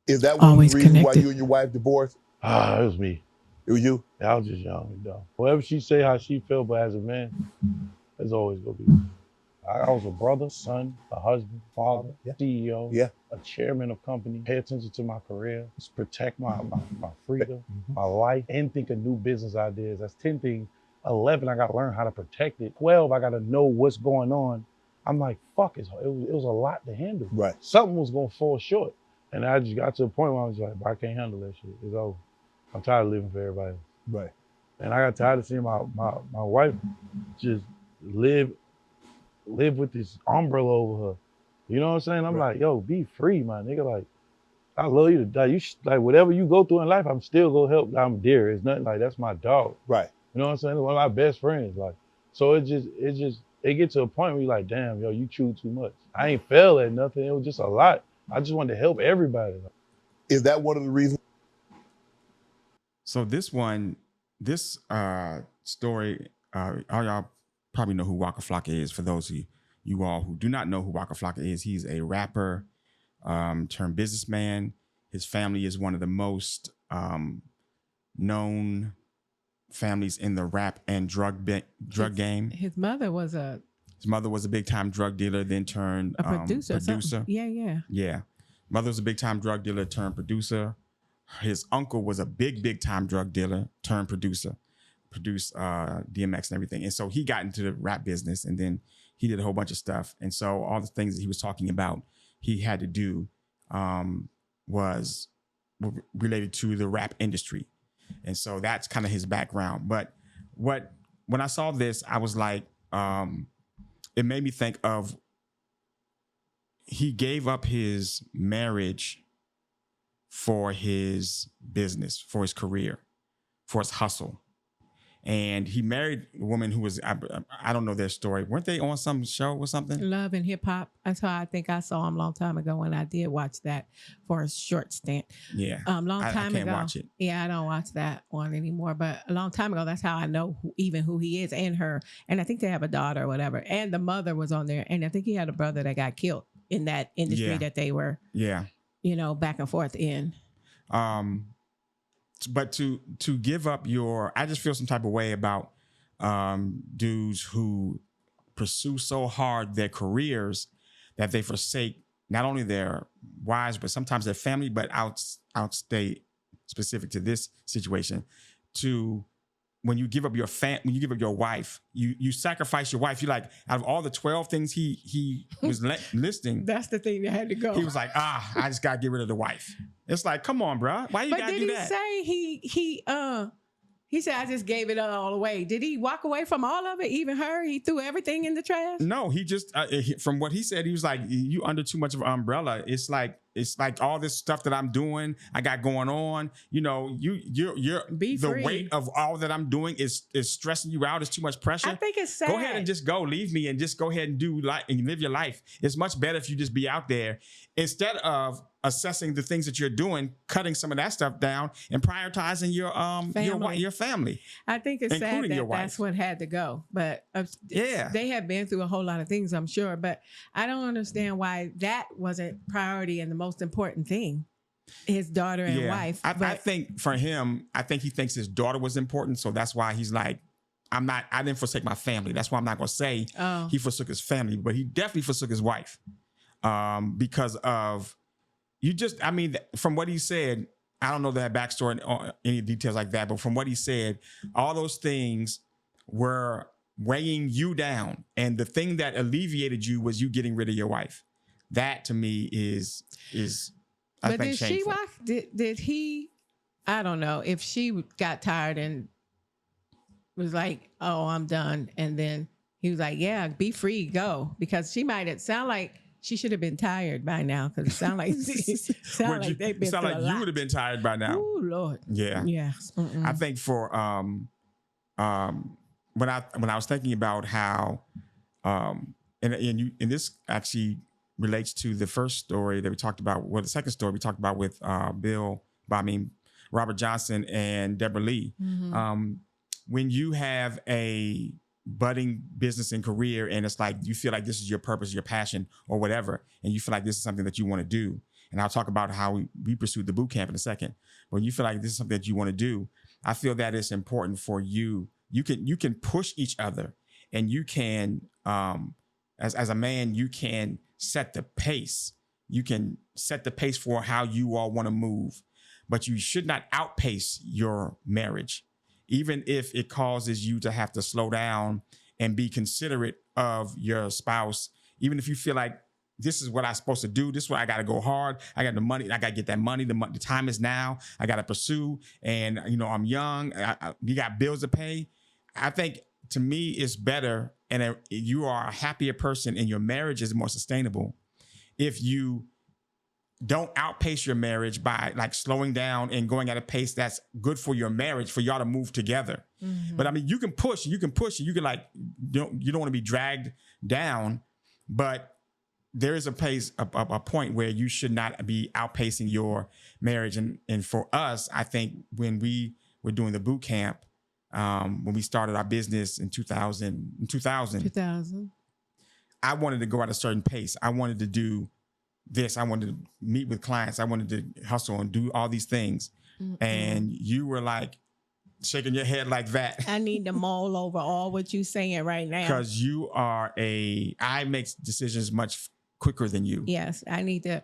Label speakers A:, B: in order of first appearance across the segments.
A: Is that one of
B: Always
A: the reasons why
B: connected.
A: you and your wife divorced?
C: Ah, it was me.
A: It was you?
C: I was just young and dumb. Whatever she say, how she feel, but as a man, it's always gonna be me. I was a brother, son, a husband, father,
A: Yeah.
C: CEO,
A: Yeah.
C: a chairman of company, pay attention to my career, just protect my freedom,
A: Mhm.
C: my life, and think of new business ideas. That's 10 things. 11, I gotta learn how to protect it. 12, I gotta know what's going on. I'm like, fuck, it was a lot to handle.
A: Right.
C: Something was gonna fall short. And I just got to a point where I was like, I can't handle that shit. It's over. I'm tired of living for everybody else.
A: Right.
C: And I got tired of seeing my wife just live with this umbrella over her. You know what I'm saying? I'm
A: Right.
C: like, yo, be free, my nigga. Like, I love you to die. Like whatever you go through in life, I'm still gonna help. I'm dear. It's nothing like that's my dog.
A: Right.
C: You know what I'm saying? One of my best friends. Like, so it gets to a point where you're like, damn, yo, you chew too much. I ain't fail at nothing. It was just a lot. I just wanted to help everybody.
A: Is that one of the reasons?
D: So this story, all y'all probably know who Waka Flocka is. For those of you all who do not know who Waka Flocka is, he's a rapper turned businessman. His family is one of the most known families in the rap and drug game.
B: His mother was a
D: big time drug dealer, then turned
B: producer. Yeah.
D: Mother was a big time drug dealer turned producer. His uncle was a big time drug dealer turned producer, produced DMX and everything. And so he got into the rap business, and then he did a whole bunch of stuff. And so all the things that he was talking about he had to do was related to the rap industry. And so that's kind of his background. But when I saw this, I was like, it made me think of, he gave up his marriage for his business, for his career, for his hustle. And he married a woman who was, I don't know their story. Weren't they on some show or something?
B: Love and Hip Hop. That's how I think I saw him a long time ago when I did watch that for a short stint.
D: Yeah.
B: Long time
D: I can't
B: ago.
D: watch it.
B: Yeah, I don't watch that one anymore. But a long time ago, that's how I know who he is and her. And I think they have a daughter or whatever. And the mother was on there. And I think he had a brother that got killed in that industry that they were, back and forth in.
D: But to give up I just feel some type of way about dudes who pursue so hard their careers that they forsake not only their wives, but sometimes their family, but outstay specific to this situation. When you give up your wife, you sacrifice your wife. You like, out of all the 12 things he was listing,
B: that's the thing that had to go.
D: He was like, I just gotta get rid of the wife. It's like, come on, bro. Why you gotta do that?
B: But did he say he said, I just gave it all away. Did he walk away from all of it? Even her? He threw everything in the trash?
D: No, he just, from what he said, he was like, you under too much of an umbrella. It's like all this stuff that I'm doing, I got going on. You know, you're the weight of all that I'm doing is stressing you out. It's too much pressure.
B: I think it's sad.
D: Go ahead and just go, leave me, and just go ahead and and live your life. It's much better if you just be out there instead of assessing the things that you're doing, cutting some of that stuff down, and prioritizing your family.
B: I think it's sad that that's what had to go. But they have been through a whole lot of things, I'm sure. But I don't understand why that wasn't priority and the most important thing. His daughter and wife.
D: I think for him, I think he thinks his daughter was important, so that's why he's like, I didn't forsake my family. That's why I'm not going to say he forsook his family, but he definitely forsook his wife because of. From what he said, I don't know that backstory or any details like that, but from what he said, all those things were weighing you down. And the thing that alleviated you was you getting rid of your wife. That to me is I think shameful.
B: Did he, I don't know, if she got tired and was like, oh, I'm done. And then he was like, yeah, be free, go. Because she might have sound like she should have been tired by now, because it sounds like they've been through a lot.
D: You would have been tired by now.
B: Oh Lord.
D: Yeah.
B: Yeah.
D: I think for when I was thinking about how and this actually relates to the first story that we talked about. Well, the second story we talked about with Robert Johnson and Deborah Lee. Mm-hmm. When you have a budding business and career, and it's like you feel like this is your purpose, your passion, or whatever, and you feel like this is something that you want to do, and I'll talk about how we pursued the boot camp in a second. When you feel like this is something that you want to do, I feel that it's important for you. You can push each other, and you can, as a man, you can set the pace. You can set the pace for how you all want to move, but you should not outpace your marriage, even if it causes you to have to slow down and be considerate of your spouse. Even if you feel like this is what I'm supposed to do, this is where I got to go hard. I got the money. I got to get that money. The time is now. I got to pursue. And, I'm young. You got bills to pay. I think to me, it's better. And you are a happier person and your marriage is more sustainable if you don't outpace your marriage by like slowing down and going at a pace that's good for your marriage, for y'all to move together. Mm-hmm. But I mean, you can push, you can like, you don't want to be dragged down, but there is a pace, a point where you should not be outpacing your marriage. And for us, I think when we were doing the boot camp, when we started our business in 2000, I wanted to go at a certain pace. I wanted to do this. I wanted to meet with clients. I wanted to hustle and do all these things. Mm-mm. And you were like shaking your head like that.
B: I need to mull over all what you're saying right now.
D: Because I make decisions much quicker than you.
B: Yes, I need to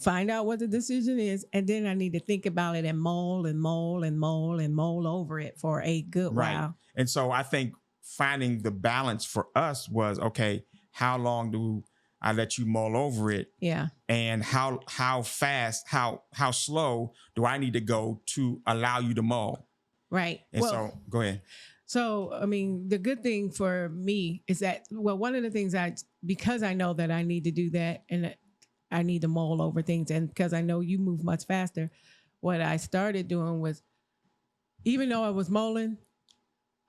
B: find out what the decision is, and then I need to think about it and mull over it for a good while.
D: And so I think finding the balance for us was, okay, how long do I let you mull over it? Yeah. And how fast, how slow do I need to go to allow you to mull? Right. And so go ahead.
B: So, I mean, the good thing for me is that, one of the things because I know that I need to do that and I need to mull over things, and because I know you move much faster, what I started doing was, even though I was mulling,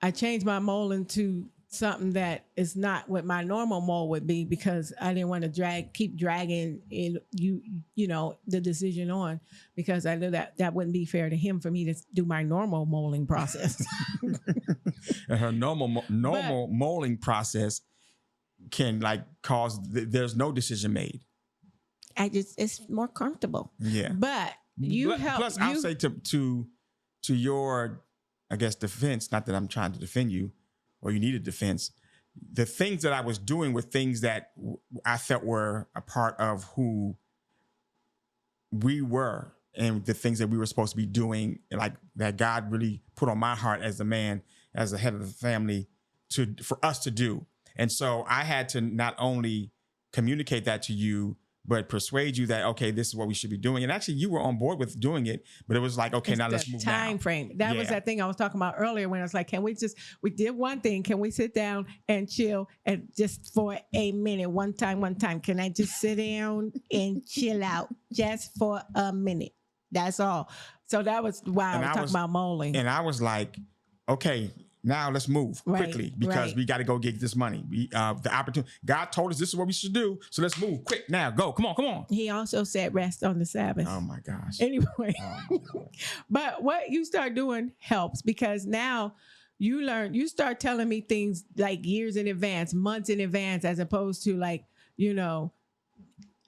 B: I changed my mulling to something that is not what my normal mull would be, because I didn't want to keep dragging the decision on, because I knew that wouldn't be fair to him for me to do my normal mulling process.
D: And her normal mulling process can cause there's no decision made.
B: It's more comfortable. Yeah. But help.
D: Plus, I'll say to your, I guess, defense, not that I'm trying to defend you or you need a defense, the things that I was doing were things that I felt were a part of who we were and the things that we were supposed to be doing, like that God really put on my heart as a man, as the head of the family, for us to do. And so I had to not only communicate that to you, but persuade you that, okay, this is what we should be doing. And actually, you were on board with doing it, but it was like, okay, now let's move
B: time frame. That was that thing I was talking about earlier when I was like, we did one thing. Can we sit down and chill and just for a minute, one time? Can I just sit down and chill out just for a minute? That's all. So that was why I was talking about mulling.
D: And I was like, okay, now let's move quickly, because we got to go get this money. The opportunity. God told us this is what we should do, so let's move quick now. Go, come on.
B: He also said rest on the Sabbath.
D: Oh my gosh.
B: Anyway, but what you start doing helps, because now you start telling me things like years in advance, months in advance, as opposed to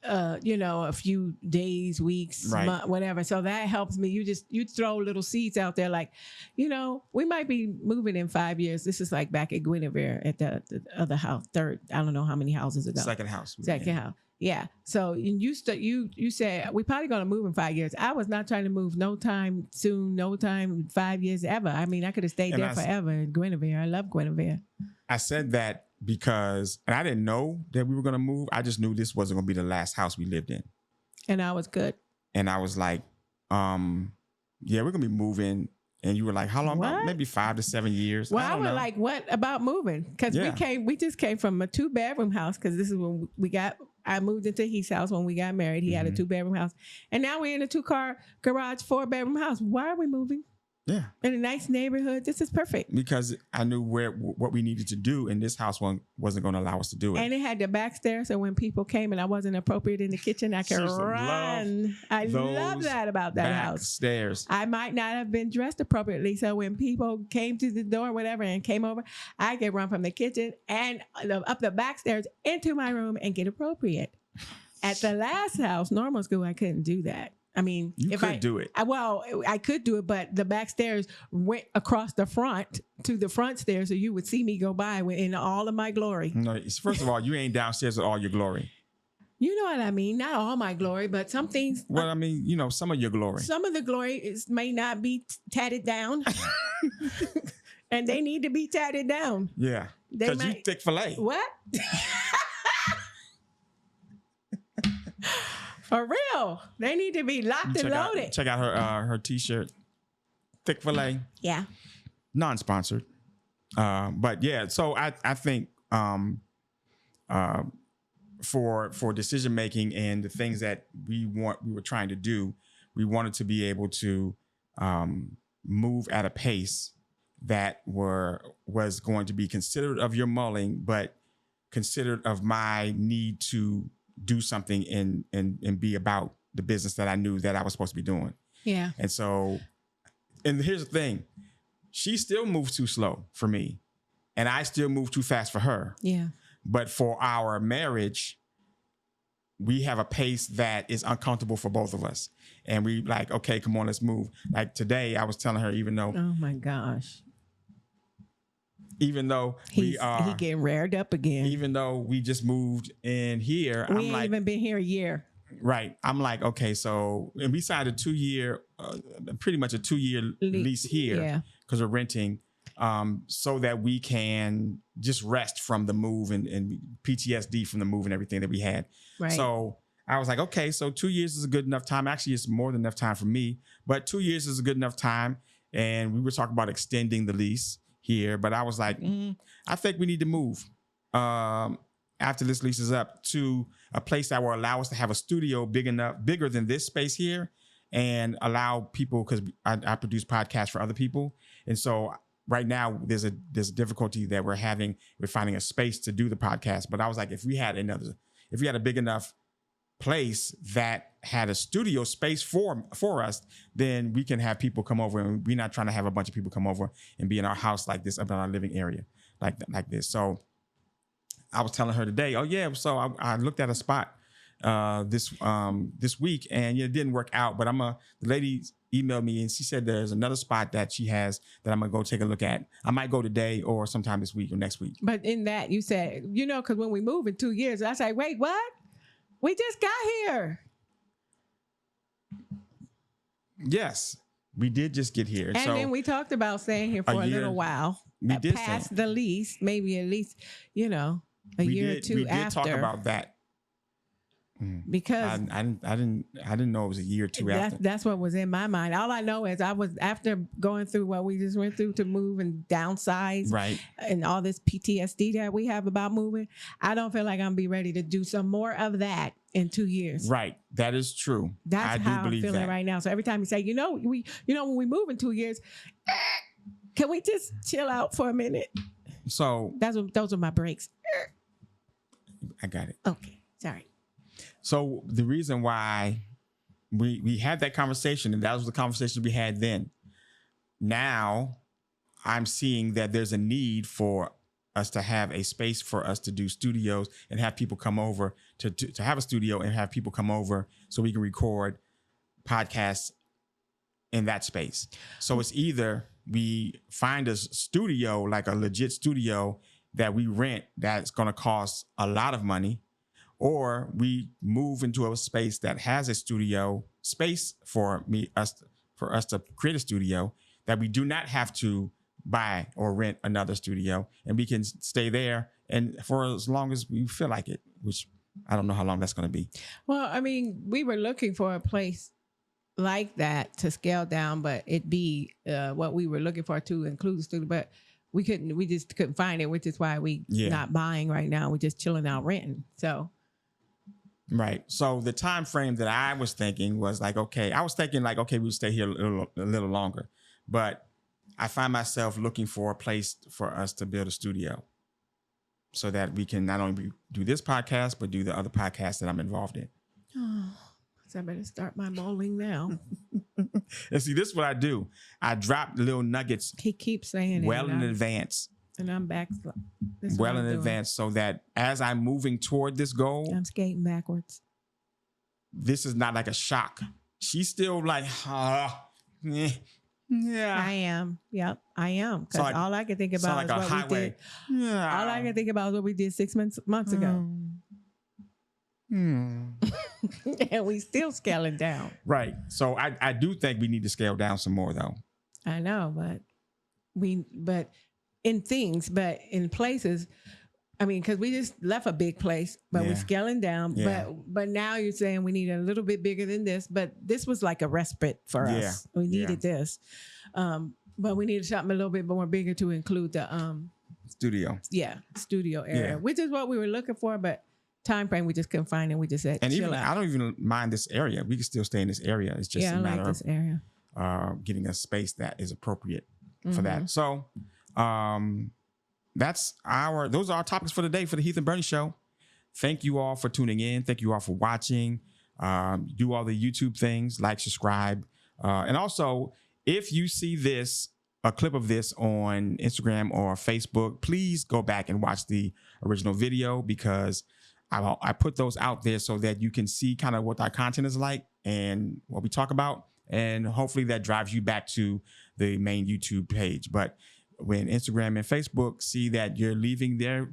B: a few days, weeks, month, whatever. So that helps me. You throw little seeds out there, like, we might be moving in 5 years. This is like back at Guinevere at the other house, third, I don't know how many houses ago.
D: Second house.
B: House. Yeah. So you said we probably going to move in 5 years. I was not trying to move no time soon, no time 5 years ever. I mean, I could have stayed there forever in Guinevere. I love Guinevere.
D: I said that because, and I didn't know that we were going to move. I just knew this wasn't going to be the last house we lived in.
B: And I was good.
D: And I was like, yeah, we're going to be moving. And you were like, how long? About maybe 5 to 7 years.
B: Well, I was like, what about moving? Because we just came from a 2-bedroom house, because this is when I moved into his house when we got married. He had a 2-bedroom house. And now we're in a 2-car garage, 4-bedroom house. Why are we moving? Yeah. In a nice neighborhood. This is perfect.
D: Because I knew what we needed to do, and this house wasn't going to allow us to do it.
B: And it had the back stairs, so when people came and I wasn't appropriate in the kitchen, I could run. I love that about that house.
D: Stairs.
B: I might not have been dressed appropriately, so when people came to the door, whatever, and came over, I could run from the kitchen and up the back stairs into my room and get appropriate. At the last house, normal school, I couldn't do that. I mean,
D: You
B: if
D: could do it.
B: I could do it, but the back stairs went across the front to the front stairs, so you would see me go by in all of my glory.
D: No, first of all, you ain't downstairs with all your glory.
B: You know what I mean? Not all my glory, but some things.
D: Well, I mean, some of your glory.
B: Some of the glory may not be tatted down, and they need to be tatted down.
D: Yeah, because you thick fillet.
B: What? For real, they need to be locked and loaded.
D: Check out her t-shirt, thick fillet.
B: Yeah,
D: Non-sponsored, but yeah. So I think for decision making and the things that we were trying to do, we wanted to be able to move at a pace that was going to be considerate of your mulling, but considerate of my need to do something and be about the business that I knew that I was supposed to be doing.
B: yeah.
D: And so, and here's the thing, she still moves too slow for me, and I still move too fast for her.
B: Yeah.
D: But for our marriage, we have a pace that is uncomfortable for both of us. And we like, okay, come on, let's move. Like today, I was telling her, even though
B: Oh my gosh.
D: we
B: He getting reared up again.
D: even though we just moved in here,
B: We
D: I'm
B: ain't
D: like,
B: even been here a year.
D: right. I'm like, okay, so, and we signed a 2-year, pretty much a 2-year lease here
B: Yeah.
D: because we're renting, so that we can just rest from the move and PTSD from the move and everything that we had.
B: Right.
D: So I was like, okay, so 2 years is a good enough time. Actually, it's more than enough time for me, but 2 years is a good enough time. And we were talking about extending the lease here, but I was like, I think we need to move after this lease is up to a place that will allow us to have a studio bigger than this space here, and allow people, because I produce podcasts for other people. And so right now there's a difficulty that we're finding a space to do the podcast. But I was like, if we had a big enough place that had a studio space for us, then we can have people come over, and we're not trying to have a bunch of people come over and be in our house like this, up in our living area like this. So I was telling her today, oh yeah, so I looked at a spot this week, and it didn't work out, but the lady emailed me and she said there's another spot that she has that I'm gonna go take a look at. I might go today or sometime this week or next week.
B: But in that, you said, because when we move in 2 years, I say, wait, what? We just got here.
D: Yes, we did just get here.
B: And then we talked about staying here for a
D: year.
B: little while.
D: We did
B: past
D: say-
B: the lease, maybe at least, a year or two after.
D: We did talk about that.
B: Because
D: I didn't know it was a year or two after.
B: that's what was in my mind. All I know is I was, after going through what we just went through to move and downsize,
D: Right.
B: and all this PTSD that we have about moving, I don't feel like I'm gonna be ready to do some more of that in 2 years.
D: Right. That is true.
B: That's
D: I
B: how
D: do
B: I'm
D: believe
B: feeling
D: that.
B: right now. So every time you say, when we move in 2 years, can we just chill out for a minute?
D: So
B: Those are my breaks.
D: I got it.
B: Okay, sorry.
D: So the reason why we had that conversation, and that was the conversation we had then. Now I'm seeing that there's a need for us to have a space for us to do studios and have people come over to have a studio and have people come over so we can record podcasts in that space. So it's either we find a studio, like a legit studio that we rent, that's going to cost a lot of money, or we move into a space that has a studio space for us to create a studio that we do not have to buy or rent another studio, and we can stay there and for as long as we feel like it, which I don't know how long that's going to be.
B: Well, I mean, we were looking for a place like that to scale down, but it be what we were looking for to include the studio, but we just couldn't find it, which is why we not buying right now. We're just chilling out renting. So.
D: Right. So the time frame that I was thinking was like, okay, we'll stay here a little longer, but I find myself looking for a place for us to build a studio so that we can not only do this podcast, but do the other podcasts that I'm involved in.
B: Oh, so I better start my bowling now.
D: And see, this is what I do. I drop little nuggets.
B: He keeps saying
D: well
B: it.
D: in advance.
B: And I'm back.
D: Well in advance, so that as I'm moving toward this goal,
B: I'm skating backwards.
D: this is not like a shock. She's still like, yeah.
B: I am. Yep, I am. Because
D: like-
B: all I can think
D: So
B: about
D: like
B: is
D: a
B: what
D: highway.
B: we did.
D: Yeah.
B: All I can think about is what we did 6 months ago. And we still scaling down.
D: Right. So I do think we need to scale down some more though.
B: I know, but in things, but in places, I mean, because we just left a big place, but
D: Yeah.
B: we're scaling down.
D: Yeah.
B: But now you're saying we need a little bit bigger than this. But this was like a respite for
D: Yeah.
B: us. We needed this. But we needed something a little bit more bigger to include the
D: Studio.
B: studio area,
D: Yeah.
B: which is what we were looking for, but time frame we just couldn't find, and we just said
D: And
B: chill
D: even
B: out.
D: I don't even mind this area. We can still stay in this area. It's just
B: I
D: a
B: like
D: matter
B: this area.
D: of getting a space that is appropriate for
B: Mm-hmm.
D: that. So those are our topics for today for the Heath and Bernie Show. Thank you all for tuning in. Thank you all for watching. Do all the YouTube things, like, subscribe. And also, if you see a clip of this on Instagram or Facebook, please go back and watch the original video, because I put those out there so that you can see kind of what our content is like and what we talk about. And hopefully that drives you back to the main YouTube page. But when Instagram and Facebook see that you're leaving their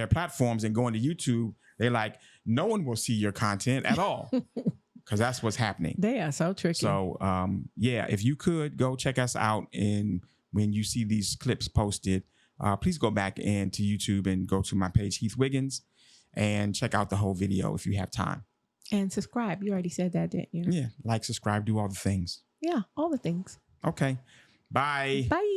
D: platforms and going to YouTube, they're like, no one will see your content at all, because that's what's happening.
B: They are so tricky.
D: So, if you could go check us out, and when you see these clips posted, please go back into YouTube and go to my page, Heath Wiggins, and check out the whole video if you have time.
B: And subscribe. You already said that, didn't you?
D: Yeah, like, subscribe, do all the things.
B: Yeah, all the things.
D: Okay, bye.
B: Bye.